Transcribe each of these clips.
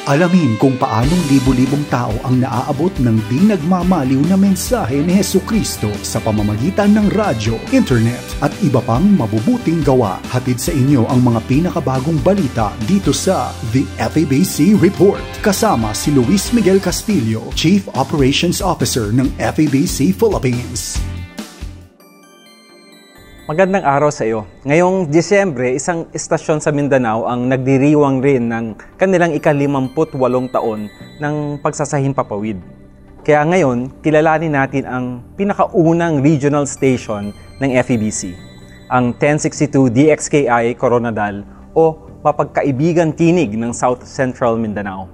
Alamin kung paanong libu-libong tao ang naaabot ng di nagmamaliw na mensahe ni Hesukristo sa pamamagitan ng radyo, internet at iba pang mabubuting gawa. Hatid sa inyo ang mga pinakabagong balita dito sa The FEBC Report. Kasama si Luis Miguel Castillo, Chief Operations Officer ng FEBC Philippines. Magandang araw sa iyo. Ngayong Disyembre, isang istasyon sa Mindanao ang nagdiriwang rin ng kanilang ika-58 taon ng pagsasahimpapawid. Kaya ngayon, kilalanin natin ang pinakaunang regional station ng FEBC, ang 1062 DXKI Coronadal o Mapagkaibigan Tinig ng South Central Mindanao.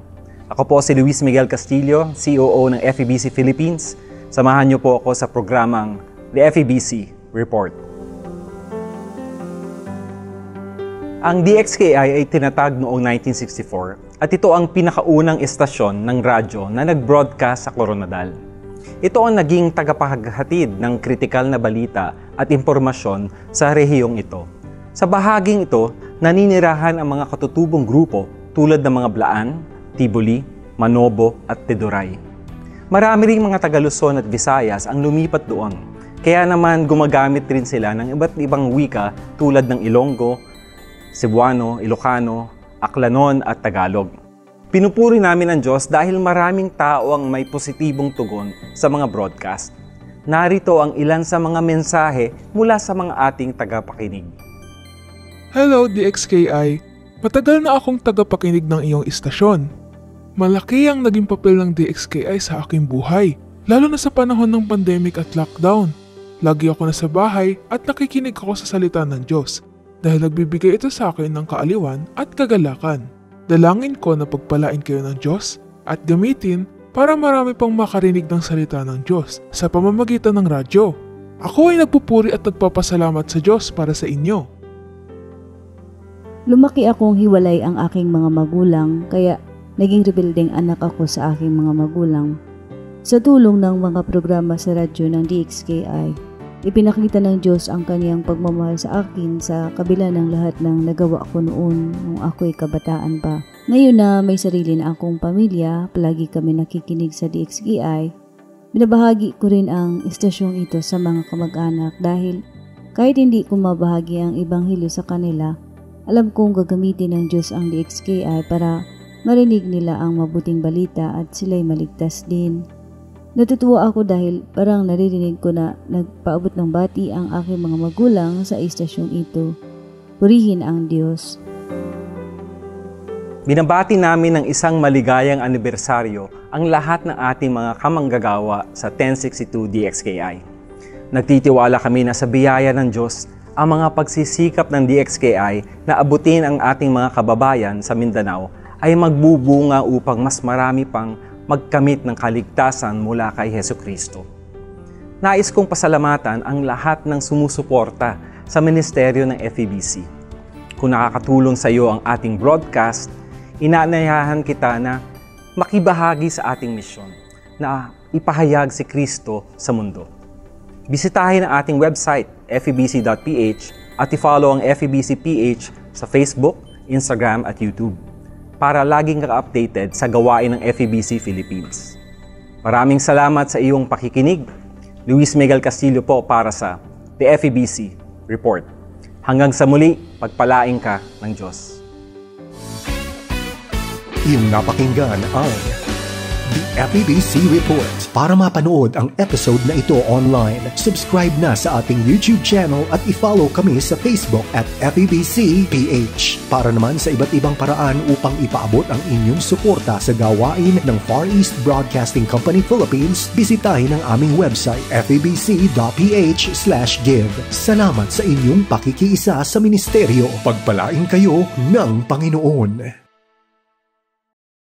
Ako po si Luis Miguel Castillo, COO ng FEBC Philippines. Samahan niyo po ako sa programang The FEBC Report. Ang DXKI ay tinatag noong 1964 at ito ang pinakaunang estasyon ng radyo na nag-broadcast sa Coronadal. Ito ang naging tagapaghatid ng kritikal na balita at impormasyon sa rehiyong ito. Sa bahaging ito, naninirahan ang mga katutubong grupo tulad ng mga Blaan, Tiboli, Manobo at Teduray. Marami ring mga Taga-Luzon at Visayas ang lumipat doon. Kaya naman gumagamit rin sila ng iba't ibang wika tulad ng Ilonggo, Cebuano, Ilocano, Aklanon at Tagalog. Pinupuri namin ang Diyos dahil maraming tao ang may positibong tugon sa mga broadcast. Narito ang ilan sa mga mensahe mula sa mga ating tagapakinig. Hello DXKI, matagal na akong tagapakinig ng iyong istasyon. Malaki ang naging papel ng DXKI sa aking buhay, lalo na sa panahon ng pandemic at lockdown. Lagi ako nasa bahay at nakikinig ako sa salita ng Diyos. Dahil nagbibigay ito sa akin ng kaaliwan at kagalakan. Dalangin ko na pagpalain kayo ng Diyos at gamitin para marami pang makarinig ng salita ng Diyos sa pamamagitan ng radyo. Ako ay nagpupuri at nagpapasalamat sa Diyos para sa inyo. Lumaki akong hiwalay ang aking mga magulang kaya naging rebeldeng anak ako sa aking mga magulang. Sa tulong ng mga programa sa radyo ng DXKI, ipinakita ng Diyos ang kaniyang pagmamahal sa akin sa kabila ng lahat ng nagawa ko noon nung ako'y kabataan pa. Ngayon na may sarili na akong pamilya, palagi kami nakikinig sa DXKI, binabahagi ko rin ang istasyong ito sa mga kamag-anak dahil kahit hindi ko mabahagi ang ibanghilyo sa kanila, alam kong gagamitin ng Diyos ang DXKI para marinig nila ang mabuting balita at sila'y maligtas din. Natutuwa ako dahil parang naririnig ko na nagpaabot ng bati ang aking mga magulang sa istasyong ito. Purihin ang Diyos. Binabati namin ng isang maligayang anibersaryo ang lahat ng ating mga kamanggagawa sa 1062 DXKI. Nagtitiwala kami na sa biyaya ng Diyos ang mga pagsisikap ng DXKI na abutin ang ating mga kababayan sa Mindanao ay magbubunga upang mas marami pang magkamit ng kaligtasan mula kay Hesukristo. Nais kong pasalamatan ang lahat ng sumusuporta sa ministeryo ng FEBC. Kung nakakatulong sa iyo ang ating broadcast, inaanyayahan kita na makibahagi sa ating misyon na ipahayag si Kristo sa mundo. Bisitahin ang ating website, febc.ph at i-follow ang FEBC PH sa Facebook, Instagram at YouTube para laging ka-updated sa gawain ng FEBC Philippines. Maraming salamat sa iyong pakikinig. Luis Miguel Castillo po para sa The FEBC Report. Hanggang sa muli, pagpalain ka ng Diyos. Iyong napakinggan ang The FEBC Report. Para mapanood ang episode na ito online, subscribe na sa ating YouTube channel at i-follow kami sa Facebook at FEBC-PH. Para naman sa iba't ibang paraan upang ipaabot ang inyong suporta sa gawain ng Far East Broadcasting Company Philippines, bisitahin ang aming website febc.ph/give. Salamat sa inyong pakikiisa sa ministeryo. Pagpalain kayo ng Panginoon.